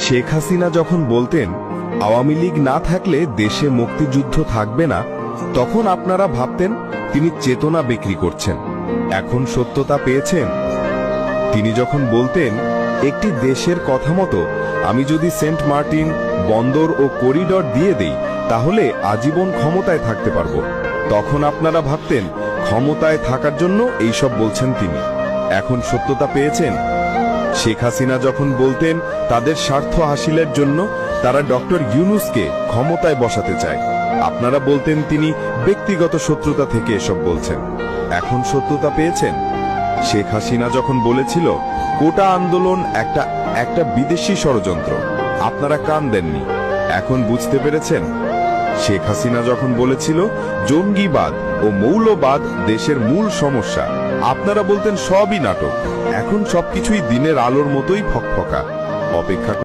শেখ হাসিনা যখন বলতেন আওয়ামী লীগ না থাকলে দেশে মুক্তিযুদ্ধ থাকবে না, তখন আপনারা ভাবতেন তিনি চেতনা বিক্রি করছেন। এখন সত্যতা পেয়েছেন। তিনি যখন বলতেন একটি দেশের কথা মতো আমি যদি সেন্ট মার্টিন বন্দর ও করিডর দিয়ে দেই তাহলে আজীবন ক্ষমতায় থাকতে পারবো, তখন আপনারা ভাবতেন ক্ষমতায় থাকার জন্য এইসব বলছেন তিনি। এখন সত্যতা পেয়েছেন। শেখ হাসিনা যখন বলতেন তাদের স্বার্থ হাসিলের জন্য তারা ডক্টর ইউনূসকে ক্ষমতায় বসাতে চায়, আপনারা বলতেন তিনি ব্যক্তিগত শত্রুতা থেকে এসব বলছেন। এখন সত্যতা পেয়েছেন। শেখ হাসিনা যখন বলেছিল কোটা আন্দোলন একটা বিদেশি ষড়যন্ত্র, আপনারা কান দেননি। এখন বুঝতে পেরেছেন। শেখ হাসিনা যখন বলেছিল জঙ্গিবাদ ও মৌলবাদ দেশের মূল সমস্যা, আপনারা বলতেন সবই নাটক। এখন সবকিছুই দিনের আলোর মতোই ফকফকা। অপেক্ষা